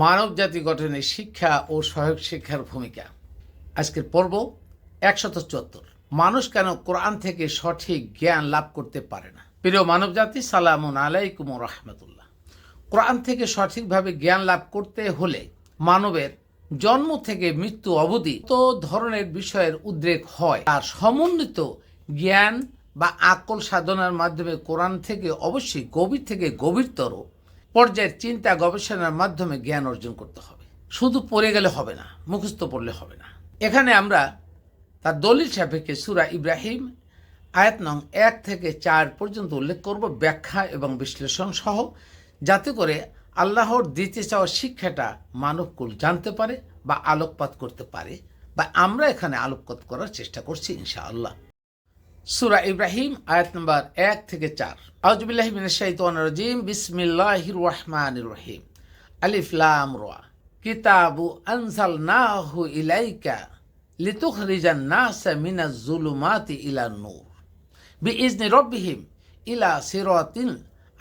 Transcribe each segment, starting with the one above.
মানব জাতি গঠনে শিক্ষা ও সহায়ক শিক্ষার ভূমিকা। আজকের পর্ব ১৭৪। মানুষ কেন কোরআন থেকে সঠিক জ্ঞান লাভ করতে পারে না। প্রিয় মানব জাতি, সালামুন আলাইকুম ওয়া রাহমাতুল্লাহ। কোরআন থেকে সঠিকভাবে জ্ঞান লাভ করতে হলে মানবের জন্ম থেকে মৃত্যু অবধি তো ধরনের বিষয়ের উদ্রেক হয়। আর সমন্বিত জ্ঞান বা আকল সাধনার মাধ্যমে কোরআন থেকে অবশ্যই গভীর থেকে গভীরতর পর্যায়ের চিন্তা গবেষণার মাধ্যমে জ্ঞান অর্জন করতে হবে। শুধু পড়ে গেলে হবে না, মুখস্থ পড়লে হবে না। এখানে আমরা তার দলিল সাপেক্ষে সূরা ইব্রাহিম আয়াত নং ১ থেকে ৪ পর্যন্ত উল্লেখ করব, ব্যাখ্যা এবং বিশ্লেষণ সহ, যাতে করে আল্লাহর দিতে চাওয়া শিক্ষাটা মানবকুল জানতে পারে বা আলোকপাত করতে পারে, বা আমরা এখানে আলোকপাত করার চেষ্টা করছি ইনশাআল্লাহ। সূরা ইব্রাহিম আয়াত নম্বর ১ থেকে ৪। আউযু বিল্লাহি মিনাশ শাইতানির রাজিম। বিসমিল্লাহির রহমানির রহিম। আলিফ লাম রা। কিতাবু আনজালনাহু ইলাইকা লিতুখরিজান নাসা মিনাজ যুলুমাতি ইলান নূর বিইজনি রাব্বিহিম ইলা সিরাতিল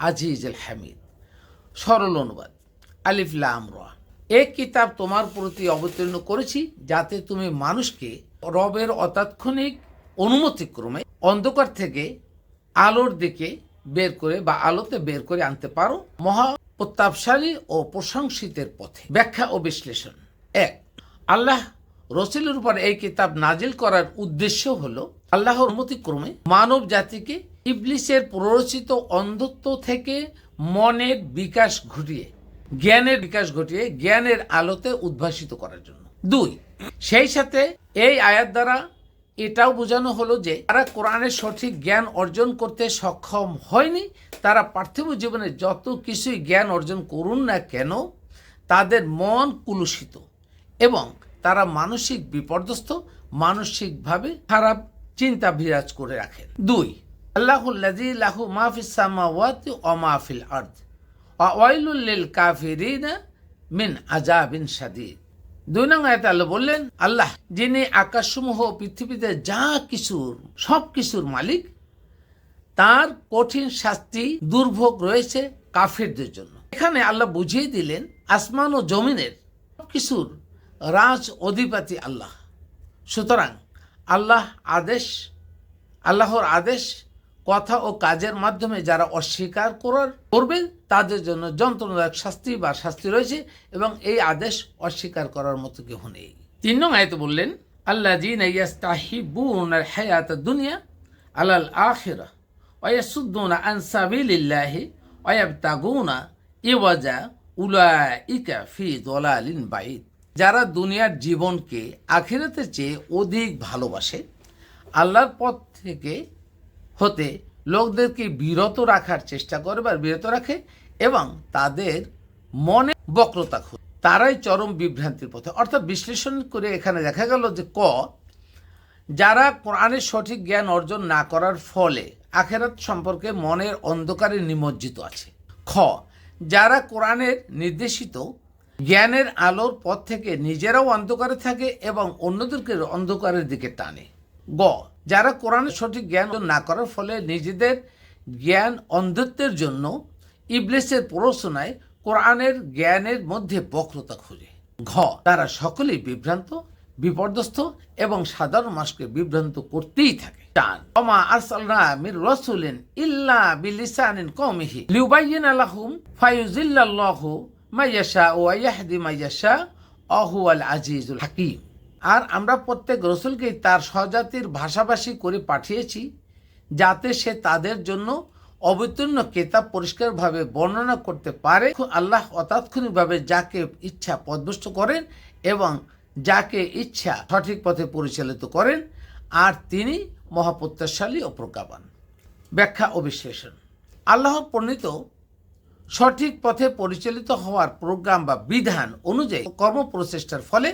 আজিজিল হামিদ। সরল অনুবাদ। আলিফ লাম রা। এই কিতাব তোমার প্রতি অবতীর্ণ করেছি যাতে তুমি মানুষকে রবের অতাৎক্ষণিক অনুমতিক্রমে অন্ধকার থেকে আলোর দিকে বের করে বা আলোতে বের করে আনতে পারো, মহা প্রতাপশালী ও প্রশংসিতের পথে। ব্যাখ্যা ও বিশ্লেষণ। ১. আল্লাহ রসুলের উপর এই কিতাব নাজিল করার উদ্দেশ্য হলো আল্লাহর অনুমতিক্রমে মানব জাতিকে ইবলিসের প্ররোচিত অন্ধত্ব থেকে মনের বিকাশ ঘটিয়ে জ্ঞানের আলোতে উদ্ভাসিত করার জন্য। ২. সেই সাথে এই আয়াত দ্বারা এটাও বোঝানো হলো যে তারা কোরআনের সঠিক জ্ঞান অর্জন করতে সক্ষম হয়নি, তারা পার্থিব জীবনে যত কিছুই জ্ঞান অর্জন করুন না কেন তাদের মন কুলুষিত এবং তারা মানসিক বিপর্যস্ত, মানসিকভাবে খারাপ চিন্তা বিরাজ করে রাখেন। ২. আল্লাহুল্লাযী লাহু মা ফিস সামাওয়াতি ওয়া মা ফিল আরদ ওয়া ওয়াইলুল লিল কাফিরিনা মিন আযাবিন শাদীদ। ২ নং আয়াতে আল্লাহ বললেন, আল্লাহ যিনি আকাশসমূহ পৃথিবীতে যা কিছুর সব কিছুর মালিক, তার কঠিন শাস্তি দুর্ভোগ রয়েছে কাফিরদের জন্য। এখানে আল্লাহ বুঝিয়ে দিলেন আসমান ও জমিনের সব কিছুর রাজ অধিপতি আল্লাহ। সুতরাং আল্লাহর আদেশ কথা ও কাজের মাধ্যমে যারা অস্বীকার করবে তাদের জন্য যন্ত্রণাদায়ক শাস্তি বা শাস্তি রয়েছে, এবং এই আদেশ অস্বীকার করার মতো কেউ নেই। ৩ নং আয়াতে বললেন, আল্লাযীনা ইয়াস্তাহিব্বুনাল হায়াতাদ দুনিয়া আলাল আখিরাহ ওয়া ইয়াসুদ্দুনা আন সাবিলিল্লাহি ওয়া ইয়াবতাগুনা ইওয়াজা উলাইকা ফি দালালিন বাঈদ। যারা দুনিয়ার জীবনকে আখিরাতের চেয়ে অধিক ভালোবাসে, আল্লাহর পথ থেকে হতে লোকদেরকে বিরত রাখার চেষ্টা করে বা বিরত রাখে, এবং তাদের মনে বক্রতা খুঁজে, তারাই চরম বিভ্রান্তির পথে। অর্থাৎ বিশ্লেষণ করে এখানে দেখা গেল যে যারা কোরআনের সঠিক জ্ঞান অর্জন না করার ফলে আখিরাত সম্পর্কে মনের অন্ধকারে নিমজ্জিত আছে। যারা কোরআনের নির্দেশিত জ্ঞানের আলোর পথ থেকে নিজেরাও অন্ধকারে থাকে এবং অন্যদেরকে অন্ধকারের দিকে টানে। যারা কোরআনের সঠিক জ্ঞান না করার ফলে নিজেদের জ্ঞান অন্ধত্বের জন্য ইবলিসের প্ররোচনায় কোরআনের জ্ঞানের মধ্যে বক্রতা খুঁজে। তারা সকলেই বিভ্রান্ত, বিপর্যস্ত এবং সাধারণ মানুষকে বিভ্রান্ত করতেই থাকে। ওমা আরসালনা মির রাসূলিন ইল্লা বিলিসানিন কওমিহি লিউবাইয়িনা লাহুম ফায়ুযিল্লাল্লাহু মা ইয়াশা ওয়া ইয়াহদি মা ইয়াশা ওয়া হুয়াল আজিজুল হাকীম। আর আমরা প্রত্যেক রসুলকেই তার স্বজাতির ভাষাভাষী করে পাঠিয়েছি, যাতে সে তাদের জন্য অবতীর্ণ কিতাব পরিষ্কারভাবে বর্ণনা করতে পারে। আল্লাহ অতাৎক্ষণিকভাবে যাকে ইচ্ছা পথভ্রষ্ট করেন এবং যাকে ইচ্ছা সঠিক পথে পরিচালিত করেন, আর তিনি মহাপ্রত্যাশালী ও প্রজ্ঞাবান। ব্যাখ্যা ও বিশ্লেষণ। আল্লাহর প্রণীত সঠিক পথে পরিচালিত হওয়ার প্রোগ্রাম বা বিধান অনুযায়ী কর্মপ্রচেষ্টার ফলে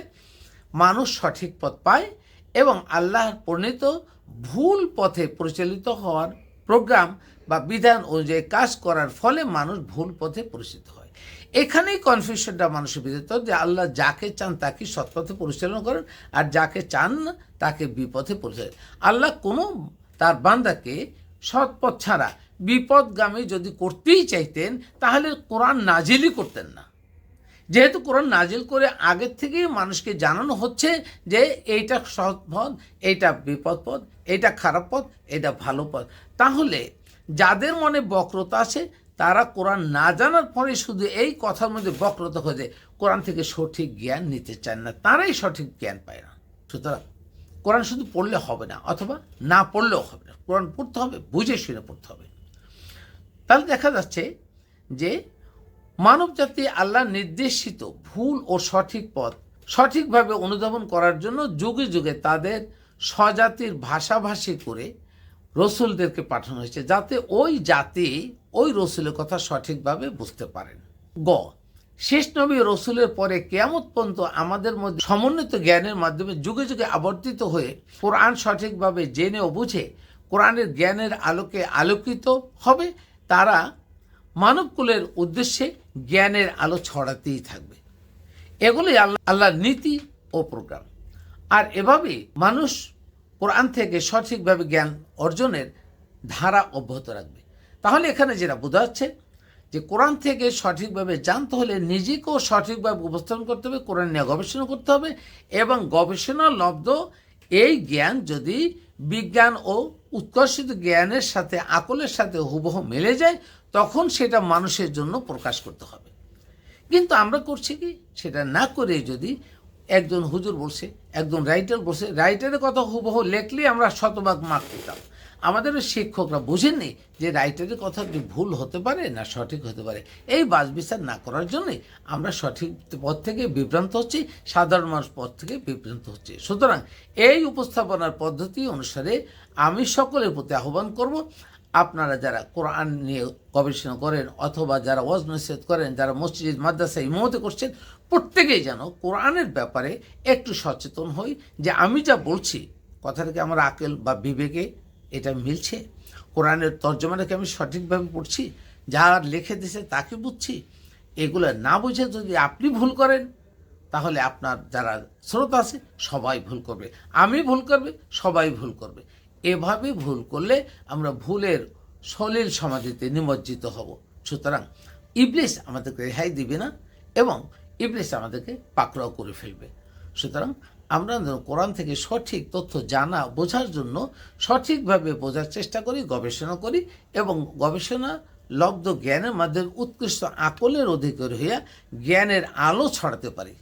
মানুষ সঠিক পথ পায়, এবং আল্লাহর প্রণীত ভুল পথে পরিচালিত হওয়ার প্রোগ্রাম বা বিধান অনুযায়ী কাজ করার ফলে মানুষ ভুল পথে পরিচালিত হয়। এখানেই কনফিউশনটা মানুষের ভিতরে, যে আল্লাহ যাকে চান তাকে সৎপথে পরিচালনা করেন, আর যাকে চান না তাকে বিপথে পরিচালনা। আল্লাহ কোনো তার বান্দাকে সৎপথ ছাড়া বিপদগামী যদি করতেই চাইতেন তাহলে কোরআন নাজিলই করতেন না। যেহেতু কোরআন নাজিল করে আগের থেকেই মানুষকে জানানো হচ্ছে যে এইটা সৎ পথ, এইটা বিপদ পথ, এইটা খারাপ পথ, এইটা ভালো পথ, তাহলে যাদের মনে বক্রতা আছে তারা কোরআন না জানার পরে শুধু এই কথার মধ্যে বক্রতা হয়ে যায়, কোরআন থেকে সঠিক জ্ঞান নিতে চান না, তারাই সঠিক জ্ঞান পায় না। সুতরাং কোরআন শুধু পড়লে হবে না, অথবা না পড়লেও হবে না, কোরআন পড়তে হবে, বুঝে শুনে পড়তে হবে। তাহলে দেখা যাচ্ছে যে মানব জাতি আল্লাহ নির্দেশিত ভুল ও সঠিক পথ সঠিকভাবে অনুধাবন করার জন্য যুগে যুগে তাদের স্বজাতির ভাষাভাষী করে রসুলদেরকে পাঠানো হয়েছে, যাতে ওই জাতি ওই রসুলের কথা সঠিকভাবে বুঝতে পারেন। শেষ নবী রসুলের পরে কিয়ামত পর্যন্ত আমাদের মধ্যে সমন্বিত জ্ঞানের মাধ্যমে যুগে যুগে আবর্তিত হয়ে কোরআন সঠিকভাবে জেনে ও বুঝে কোরআনের জ্ঞানের আলোকে আলোকিত হবে, তারা মানবকুলের উদ্দেশ্যে জ্ঞানের আলো ছড়াতেই থাকবে। এগুলি আল্লাহর নীতি ও প্রোগ্রাম। আর এভাবেই মানুষ কোরআন থেকে সঠিকভাবে জ্ঞান অর্জনের ধারা অব্যাহত রাখবে। তাহলে এখানে যেটা বোঝা যাচ্ছে যে কোরআন থেকে সঠিকভাবে জানতে হলে নিজেকেও সঠিকভাবে উপস্থাপন করতে হবে, কোরআন নিয়ে গবেষণা করতে হবে, এবং গবেষণা লব্ধ এই জ্ঞান যদি বিজ্ঞান ও উৎকর্ষিত জ্ঞানের সাথে আকলের সাথে হুবহু মিলে যায়, তখন সেটা মানুষের জন্য প্রকাশ করতে হবে। কিন্তু আমরা করছি কি, সেটা না করে যদি একজন হুজুর বলছে, একজন রাইটার বলছে, রাইটারের কথা হুবহু লেখলে আমরা শতভাগ মার্ক পেতাম। আমাদের শিক্ষকরা বুঝেননি যে রাইটারের কথা ভুল হতে পারে না সঠিক হতে পারে। এই বাছ বিচার না করার জন্যই আমরা সঠিক পথ থেকে বিভ্রান্ত হচ্ছি, সাধারণ মানুষ পথ থেকে বিভ্রান্ত হচ্ছে। সুতরাং এই উপস্থাপনার পদ্ধতি অনুসারে আমি সকলের প্রতি আহ্বান করব, আপনারা যারা কোরআন নিয়ে গবেষণা করেন অথবা যারা ওয়াজ নসিহত করেন, যারা মসজিদ মাদ্রাসা ইমামতি করছেন, প্রত্যেকেই যেন কোরআনের ব্যাপারে একটু সচেতন হই যে আমি যা বলছি কথাটাকে আমার আকেল বা বিবেকে এটা মিলছে, কোরআনের তর্জমাটাকে আমি সঠিকভাবে পড়ছি, যা লিখে দিয়েছে তাকে বুঝছি। এগুলো না বুঝে যদি আপনি ভুল করেন, তাহলে আপনার যারা শ্রোতা আছে সবাই ভুল করবে, আমি ভুল করবে, সবাই ভুল করবে। এভাবে ভুল করলে আমরা ভুলের সলিল সমাধিতে নিমজ্জিত হব। সুতরাং ইবলিস আমাদেরকে রেহাই দিবে না এবং ইবলিস আমাদেরকে পাকড়াও করে ফেলবে। সুতরাং আমরা কোরআন থেকে সঠিক তথ্য জানা বোঝার জন্য সঠিকভাবে বোঝার চেষ্টা করি, গবেষণা করি, এবং গবেষণা লব্ধ জ্ঞানের মাধ্যমে উৎকৃষ্ট আকলের অধিকারী হইয়া জ্ঞানের আলো ছড়াতে পারি।